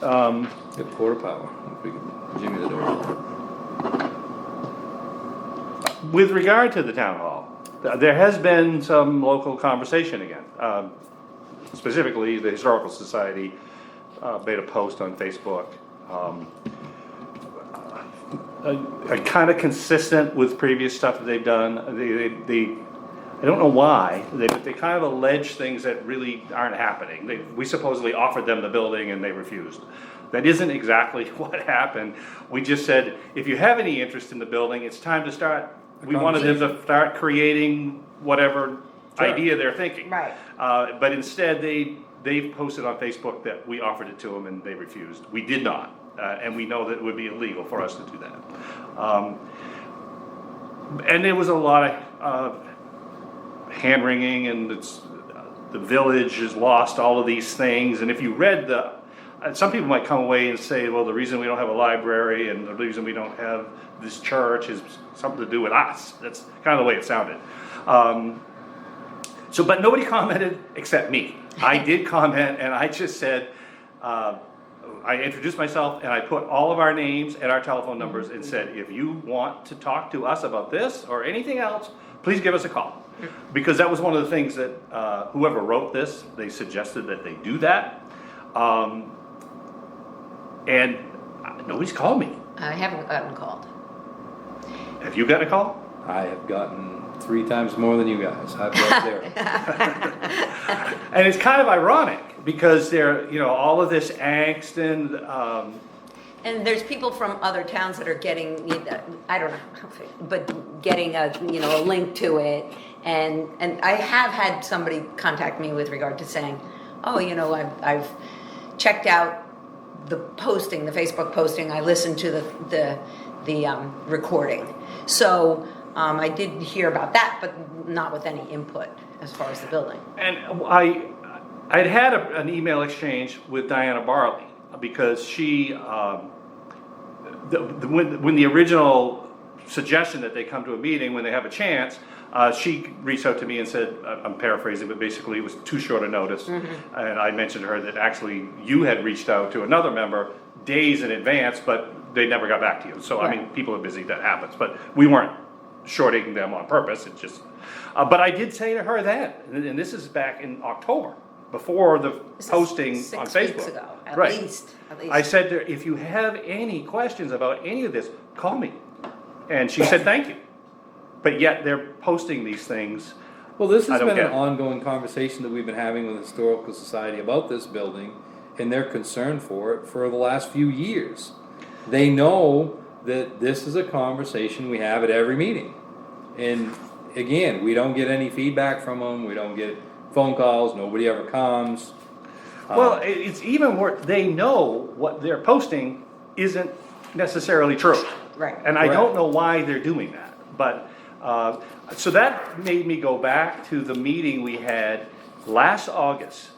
S3: Get quarter power. If we can jimmy the door.
S1: With regard to the town hall, there has been some local conversation again. Specifically, the Historical Society made a post on Facebook. Kind of consistent with previous stuff that they've done. I don't know why, but they kind of allege things that really aren't happening. We supposedly offered them the building and they refused. That isn't exactly what happened. We just said, if you have any interest in the building, it's time to start. We wanted them to start creating whatever
S3: Sure.
S1: idea they're thinking.
S6: Right.
S1: But instead, they posted on Facebook that we offered it to them and they refused. We did not, and we know that it would be illegal for us to do that. And there was a lot of hand wringing, and the village has lost all of these things. And if you read some people might come away and say, well, the reason we don't have a library and the reason we don't have this church is something to do with us. That's kind of the way it sounded. But nobody commented except me. I did comment, and I just said, I introduced myself and I put all of our names and our telephone numbers and said, if you want to talk to us about this or anything else, please give us a call. Because that was one of the things that whoever wrote this, they suggested that they do that. And nobody's called me.
S2: I haven't gotten called.
S1: Have you gotten a call?
S3: I have gotten 3 times more than you guys. I've got there.
S1: And it's kind of ironic because all of this angst
S2: And there's people from other towns that are getting, I don't know, but getting a link to it. And I have had somebody contact me with regard to saying, oh, I've checked out the posting, the Facebook posting. I listened to the recording. So I did hear about that, but not with any input as far as the building.
S1: And I'd had an email exchange with Diana Barley, because she, when the original suggestion that they come to a meeting when they have a chance, she reached out to me and said, I'm paraphrasing, but basically it was too short a notice. And I mentioned to her that actually you had reached out to another member days in advance, but they never got back to you. So, I mean, people are busy, that happens, but we weren't shorting them on purpose, it's just, but I did say to her that, and this is back in October, before the
S2: This is
S1: posting on
S2: 6
S1: Facebook.
S2: weeks ago, at
S1: Right.
S2: least.
S1: I said to her, if you have any questions about any of this, call me. And she said, thank you. But yet they're posting these things.
S3: Well, this
S1: I
S3: has
S1: don't
S3: been
S1: get
S3: an
S1: it.
S3: ongoing conversation that we've been having with the Historical Society about this building and their concern for it for the last few years. They know that this is a conversation we have at every meeting. And again, we don't get any feedback from them, we don't get phone calls, nobody ever comes.
S1: Well, it's even worse, they know what they're posting isn't necessarily true.
S2: Right.
S1: And I
S3: Correct.
S1: don't know why they're doing that, but, so that made me go back to the meeting we had last August.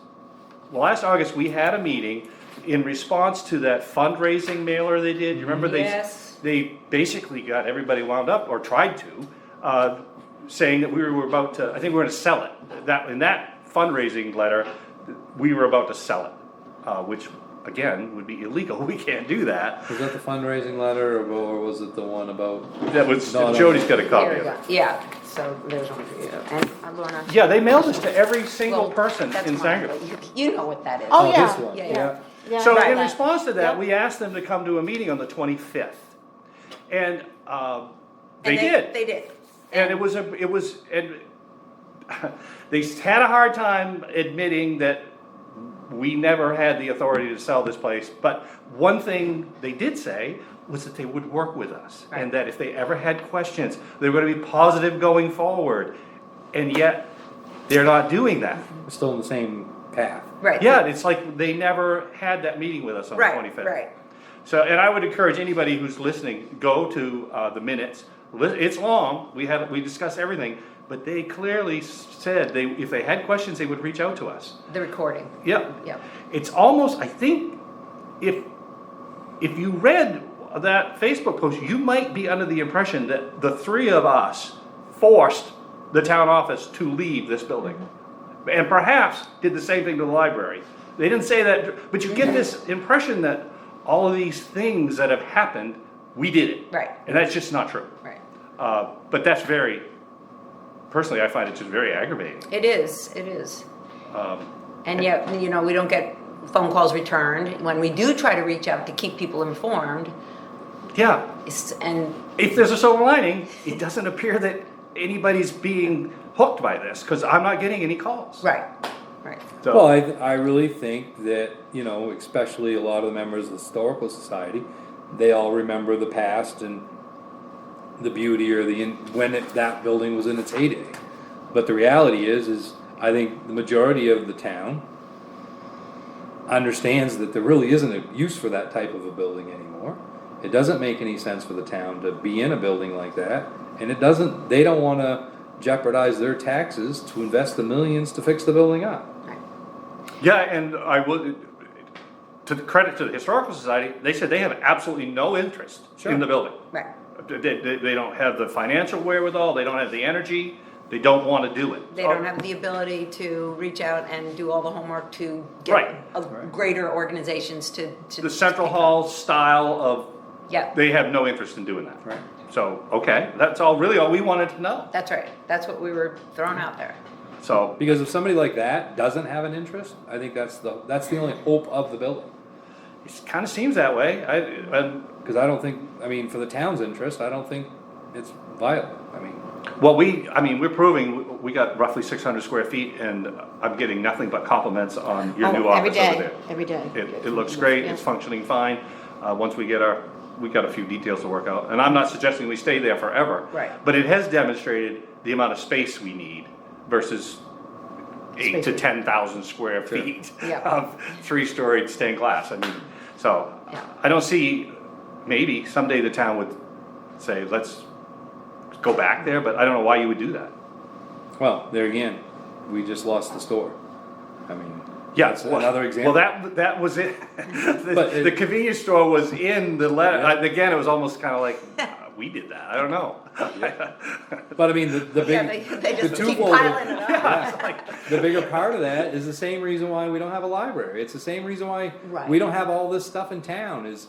S1: Last August, we had a meeting in response to that fundraising mailer they did, you remember
S2: Yes.
S1: they basically got everybody wound up, or tried to, saying that we were about to, I think we were gonna sell it. That, in that fundraising letter, we were about to sell it, which, again, would be illegal, we can't do that.
S3: Was that the fundraising letter or was it the one about?
S1: That was,
S3: No, no,
S1: Jody's
S3: no.
S1: got a copy
S2: There
S1: of
S2: we
S1: it.
S2: go. Yeah, so there's one for you, and Lorna.
S1: Yeah, they mailed this to every single
S2: Well,
S1: person
S2: that's
S1: in
S2: mine,
S1: Sangerville.
S2: but you know what that is.
S6: Oh, yeah.
S3: This one,
S2: Yeah,
S3: yeah.
S6: Yeah,
S1: So
S6: right.
S1: in response to that,
S6: Yep.
S1: we asked them to come to a meeting on the 25th. And, they
S2: And
S1: did.
S2: They did.
S1: And and they had a hard time admitting that we never had the authority to sell this place. But one thing they did say was that they would work with us. And
S2: Right.
S1: that if they ever had questions, they were gonna be positive going forward. And yet, they're not doing that.
S3: We're still in the same path.
S2: Right.
S1: Yeah, it's like they never had that meeting with us on the
S2: Right,
S1: 25th.
S2: right.
S1: So, and I would encourage anybody who's listening, go to the minutes. It's long, we discuss everything, but they clearly said if they had questions, they would reach out to us.
S2: The recording.
S1: Yep.
S2: Yep.
S1: It's almost, I think, if you read that Facebook post, you might be under the impression that the three of us forced the town office to leave this building. And perhaps did the same thing to the library. They didn't say that, but you get this impression that all of these things that have happened, we did it.
S2: Right.
S1: And that's just not true.
S2: Right.
S1: But that's personally, I find it just very aggravating.
S2: It is, it is.
S1: Um,
S2: And yet, we don't get phone calls returned. When we do try to reach out to keep people informed,
S1: Yeah,
S2: and
S1: if there's a silver lining, it doesn't appear that anybody's being hooked by this, because I'm not getting any calls.
S2: right, right.
S1: So-
S3: Well, I really think that, especially a lot of the members of the Historical Society, they all remember the past and the beauty or that building was in its heyday. But the reality is I think the majority of the town understands that there really isn't a use for that type of a building anymore. It doesn't make any sense for the town to be in a building like that, and they don't wanna jeopardize their taxes to invest the millions to fix the building up.
S1: Yeah, and I would, to the credit to the Historical Society, they said they have absolutely no interest
S3: Sure.
S1: in the building.
S2: Right.
S1: They don't have the financial wherewithal, they don't have the energy, they don't wanna do it.
S2: They don't have the ability to reach out and do all the homework to
S1: Right.
S2: get greater organizations to.
S1: The Central Hall style of,
S2: Yeah,
S1: they have no interest in doing that.
S3: Right.
S1: So, okay, that's all we wanted to know,
S2: that's right. That's what we were throwing out there.
S1: so.
S3: Because if somebody like that doesn't have an interest, I think that's the only hope of the building.
S1: It kind of seems that way.
S3: Because I don't think, for the town's interest, I don't think it's viable.
S1: Well, we're proving, we got roughly 600 square feet, and I'm getting nothing but compliments on your new
S6: Every
S1: office over
S6: day,
S1: there.
S6: every day.
S1: It looks great, it's
S6: Yeah.
S1: functioning fine. Once we got a few details to work out, and I'm not suggesting we stay there forever.
S2: Right.
S1: But it has demonstrated the amount of space we need versus 8 to
S6: Space.
S1: 10,000 square feet
S2: Yeah.
S1: of 3-story stained glass. So
S2: Yeah.
S1: I don't see, maybe someday the town would say, let's go back there, but I don't know why you would do that.
S3: Well, there again, we just lost the store. I mean,
S1: Yeah,
S3: that's another example.
S1: Well, that was it.
S3: But
S1: The convenience store was in the letter,
S3: Yeah.
S1: Again, it was almost kinda like, we did that, I don't know.
S3: But I mean, the
S2: Yeah,
S3: big,
S2: they
S3: the
S2: just keep
S3: twofold,
S2: piling it up.
S3: yeah, the bigger part of that is the same reason why we don't have a library. It's the same reason why
S2: Right.
S3: we don't have all this stuff in town, is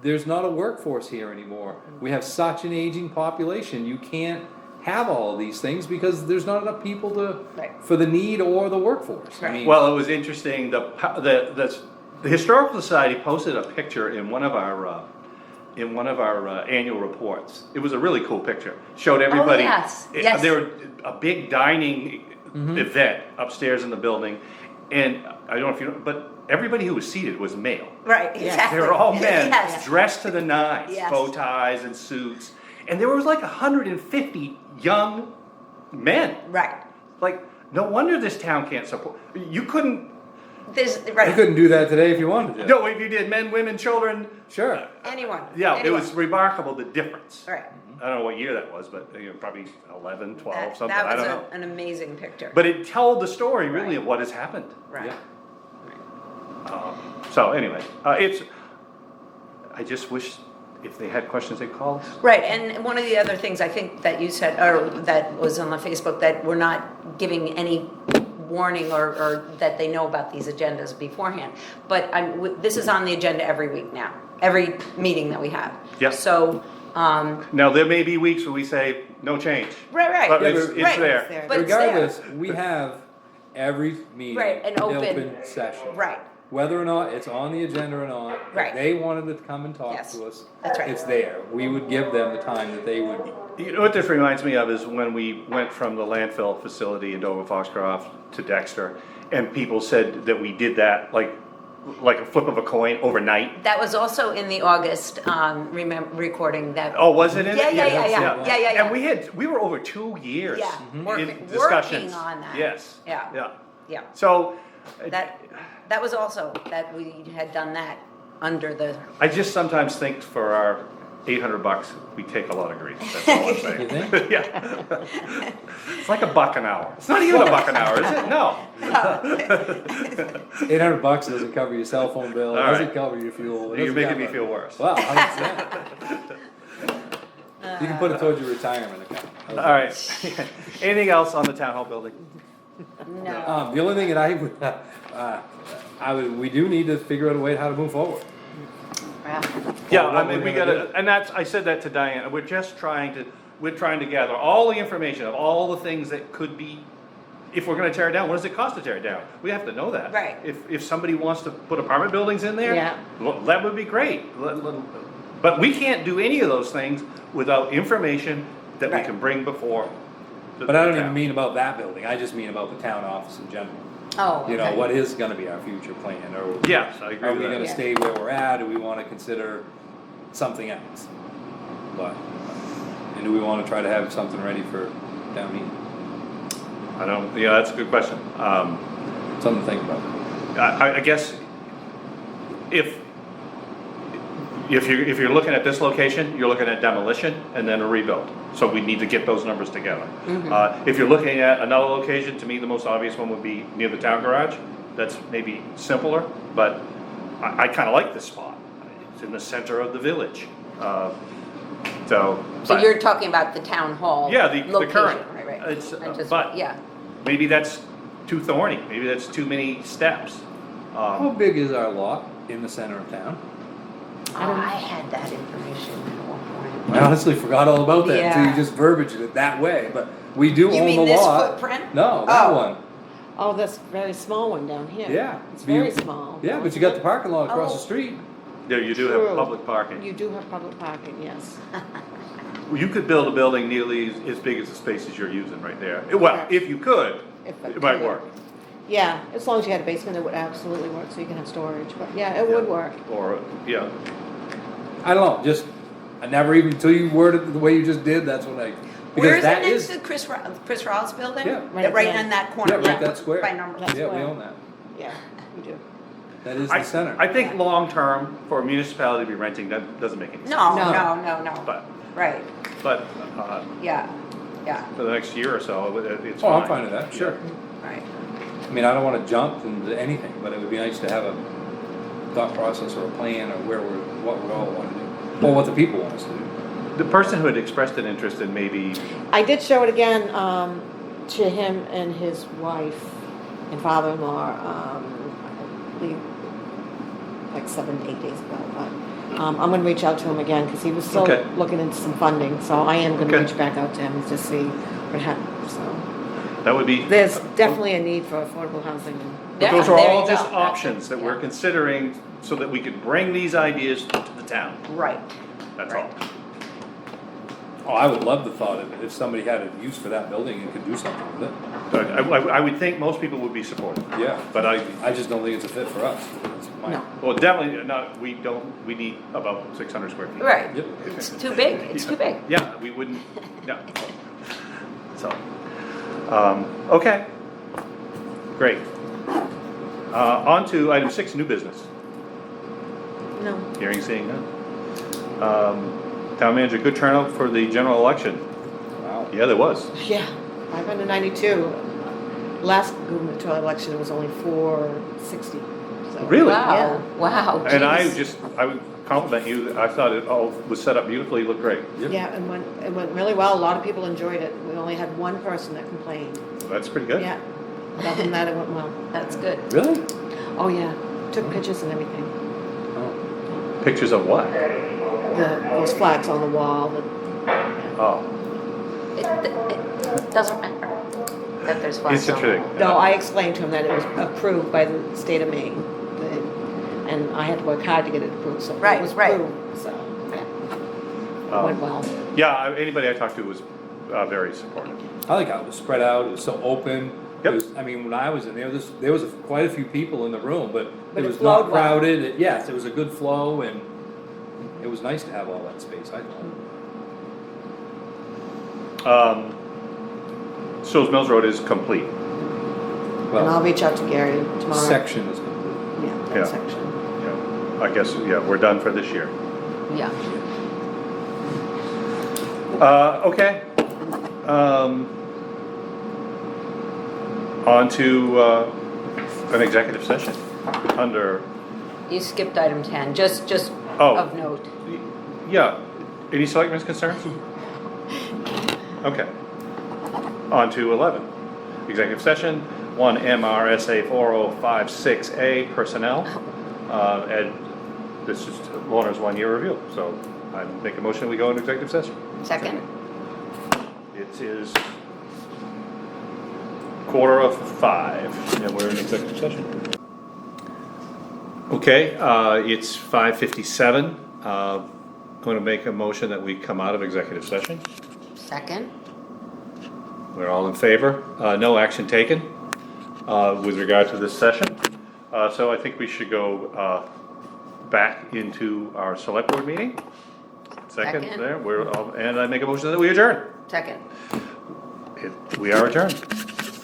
S3: there's not a workforce here anymore. We have such an aging population, you can't have all of these things because there's not enough people
S2: Right.
S3: for the need or the workforce. I
S2: Right.
S3: mean,
S1: Well, it was interesting, the Historical Society posted a picture in one of our annual reports. It was a really cool picture. Showed everybody.
S2: yes, yes.
S1: There were a big dining event upstairs in the building, and I don't know if you know, but everybody who was seated was male.
S2: Right, exactly.
S1: They were all men,
S2: Yes.
S1: dressed to the nines,
S2: Yes.
S1: bow ties and suits, and there was like 150 young men.
S2: Right.
S1: Like, no wonder this town can't support. You couldn't.
S2: There's,
S3: you
S2: right,
S3: couldn't do that today if you wanted to.
S1: No, if you did men, women, children.
S3: Sure.
S2: anyone.
S1: Yeah, it
S2: anyone.
S1: was remarkable, the difference.
S2: Right.
S1: I don't know what year that was, but probably 11, 12,
S2: That-
S1: something,
S2: that
S1: I
S2: was
S1: don't know.
S2: an amazing picture.
S1: But it told the story really
S2: Right.
S1: of what has happened.
S2: Right.
S3: Yeah.
S1: So anyway, I just wish if they had questions, they'd call us.
S2: Right, and one of the other things I think that you said, or that was on the Facebook, that we're not giving any warning or that they know about these agendas beforehand. But this is on the agenda every week now, every meeting that we have.
S1: Yes.
S2: So,
S1: Now, there may be weeks where we say, no change.
S2: right.
S1: But
S3: Yeah,
S1: it's,
S3: but-
S1: it's
S2: Right.
S1: there.
S2: But it's there.
S3: Regardless, we have every meeting
S2: Right, an open-
S3: session.
S2: Right,
S3: Whether or not it's on the agenda or not,
S2: Right.
S3: if they wanted to come and talk
S2: Yes,
S3: to us,
S2: that's right.
S3: it's there. We would give them the time that they would.
S1: You know what this reminds me of is when we went from the landfill facility in Dover Foxcroft to Dexter, and people said that we did that like a flip of a coin overnight.
S2: that was also in the August, recording that.
S1: Oh, was it in
S2: Yeah,
S1: it?
S2: yeah, yeah,
S3: that's
S2: yeah,
S3: it.
S2: yeah, yeah.
S1: And we were over 2 years
S2: Yeah,
S1: in
S2: working
S1: discussions.
S2: on that.
S1: Yes.
S2: Yeah.
S1: Yeah.
S2: Yeah,
S1: So,
S2: that was also, that we had done that under the,
S1: I just sometimes think for our $800, we take a lot of grief, that's all I'm saying.
S3: You think?
S1: Yeah. It's like $1 an hour. It's not even $1 an hour, is it? No.
S3: $800 doesn't cover your cell phone bill, it
S1: All
S3: doesn't
S1: right.
S3: cover your fuel. it
S1: You're
S3: doesn't
S1: making me
S3: cover-
S1: feel worse.
S3: Well, 100%. You can put it towards your retirement account.
S1: All right. Anything else on the town hall building?
S2: no.
S3: The only thing that we do need to figure out a way how to move forward.
S1: Yeah,
S3: What
S1: I
S3: we're
S1: mean, we
S3: gonna
S1: gotta, and I said that to Diane, we're trying to gather all the information of all the things that could be, if we're gonna tear it down, what does it cost to tear it down? We have to know that.
S2: Right.
S1: If somebody wants to put apartment buildings in there.
S6: Yeah.
S1: well, that would be great. But we can't do any of those things without information that we
S2: Right.
S1: can bring before. the
S3: But I don't
S1: town.
S3: even mean about that building, I just mean about the town office in general.
S2: Oh,
S3: You know,
S2: okay.
S3: what is gonna be our future plan, or
S1: Yes, I agree
S3: are
S1: with
S3: we
S1: that.
S3: gonna
S2: Yeah.
S3: stay where we're at, do we wanna consider something else? But, and do we wanna try to have something ready for town meeting?
S1: I don't, yeah, that's a good question.
S3: Something to think about.
S1: I guess if you're looking at this location, you're looking at demolition and then a rebuild. So we need to get those numbers together. If you're looking at another location, to me, the most obvious one would be near the town garage. That's maybe simpler, but I kinda like this spot. It's in the center of the village. So.
S2: So
S1: but-
S2: you're talking about the town hall
S1: Yeah, the
S2: location,
S1: current.
S2: right, right.
S1: It's,
S2: I just-
S1: but-
S2: Yeah,
S1: Maybe that's too thorny, maybe that's too many steps.
S3: How big is our lot in the center of town?
S2: oh, I had that information at one point.
S3: I honestly forgot all about that until you
S2: Yeah.
S3: just verbiaged it that way, but we do
S2: You
S3: own
S2: mean
S3: the
S2: this
S3: lot.
S2: footprint?
S3: No, that
S2: Oh.
S3: one,
S6: Oh, this very small one down here.
S3: yeah.
S6: It's very small.
S3: Yeah, but you got the parking lot across the
S2: Oh.
S3: street.
S1: Yeah, you do
S6: True.
S1: have public parking.
S6: You do have public parking, yes.
S1: You could build a building nearly as big as the spaces you're using right there. Well,
S6: Correct.
S1: if you could,
S6: If
S1: it might
S6: could.
S1: work.
S6: Yeah, as long as you had a basement, it would absolutely work, so you can have storage, but yeah, it would work.
S1: Or, yeah,
S3: I don't know, just, I never even, until you worded it the way you just did, that's what I,
S2: Where
S3: because
S2: is it
S3: that
S2: next
S3: is,
S2: to Chris Rowell's building?
S3: Yeah.
S2: Right in that corner.
S3: Yeah, right that square.
S2: By number.
S6: That's
S3: yeah, we
S6: where-
S3: own that.
S6: Yeah, we do.
S3: That is
S1: I,
S3: the center.
S1: I think long-term, for a municipality to be renting, that doesn't make any sense.
S2: No,
S6: No.
S2: no, no, no,
S1: But,
S2: right.
S1: but,
S2: Yeah, yeah,
S1: for the next year or so, it's
S3: Oh,
S1: fine.
S3: I'm fine with that, sure.
S2: right.
S3: I mean, I don't wanna jump into anything, but it would be nice to have a thought process or a plan of what we all wanna do, or what the people want us to do.
S1: The person who had expressed an interest in maybe,
S6: I did show it again, to him and his wife and father-in-law, I believe, like 7, 8 days ago, but, I'm gonna reach out to him again, cause he was still
S1: Okay.
S6: looking into some funding, so I am gonna
S1: Okay.
S6: reach back out to him to see what happens, so.
S1: that would be.
S6: There's definitely a need for affordable housing and.
S1: But those
S2: Yeah,
S1: are
S2: there
S1: all
S2: you
S1: just
S2: go.
S1: options that we're
S2: Yeah.
S1: considering so that we could bring these ideas to the town,
S2: Right,
S1: that's all.
S2: Right.
S3: Oh, I would love the thought of it, if somebody had a use for that building and could do something with it.
S1: I would think most people would be supportive,
S3: Yeah,
S1: but
S3: I just don't think it's a fit for us. That's my-
S6: No.
S1: well, definitely not, we need about 600 square feet.
S2: right.
S3: Yep.
S2: It's too big, it's too big.
S1: Yeah, we wouldn't, no. So, okay, great. On to item 6, new business.
S6: No.
S1: Hearing, seeing none. Town manager, good turnout for the general election.
S3: Wow.
S1: Yeah, there was.
S6: Yeah, 592. Last gubernatorial election, it was only 460. So.
S1: Really?
S2: Wow, wow.
S1: And I
S2: geez.
S1: would compliment you, I thought it all was set up beautifully, it looked great.
S3: Yep.
S6: Yeah, it went really well. A lot of people enjoyed it. We only had one person that complained.
S1: That's pretty good.
S6: Yeah. Other than that, it went well.
S2: That's good.
S3: Really?
S6: Oh, yeah. Took pictures and everything.
S3: Oh.
S1: Pictures of what?
S6: Those flags on the wall.
S1: Oh,
S2: It doesn't matter that there's flags
S1: it's a
S2: on
S1: trick.
S6: No, I explained to him that it was approved by the state of Maine. And I had to work hard to get it approved, so
S2: Right,
S6: it was
S2: right.
S6: approved, so it
S1: Um,
S6: went well.
S1: Yeah, anybody I talked to was very supportive.
S3: I like how it was spread out, it was so open. It
S1: Yep.
S3: was, I mean, when I was in there, there was quite a few people in the room, but
S6: But
S3: it
S6: it
S3: was
S6: flowed
S3: not
S6: well.
S3: crowded. Yes, it was a good flow and it was nice to have all that space, I thought.
S1: Sills Mills Road is complete.
S6: And I'll
S3: Well,
S6: reach out to Gary tomorrow.
S3: section is complete.
S6: Yeah,
S1: Yeah.
S6: that section.
S1: Yeah, I guess, yeah, we're done for this year.
S2: Yeah.
S1: Okay. On to an executive session under,
S2: You skipped item 10, just
S1: Oh.
S2: of note.
S1: yeah, any selectmen's concerns? Okay. On to 11, executive session, 1 MRSA 4056A personnel. And this is Lorna's 1-year review, so I make a motion, we go into executive session.
S2: Second.
S1: It is 4:45, and we're in executive session. Okay, it's 5:57. Going to make a motion that we come out of executive session.
S2: Second.
S1: We're all in favor. No action taken with regard to this session. So I think we should go back into our select board meeting. Second
S2: Second.
S1: there, and I make a motion that we adjourn.
S2: Second.
S1: We are adjourned.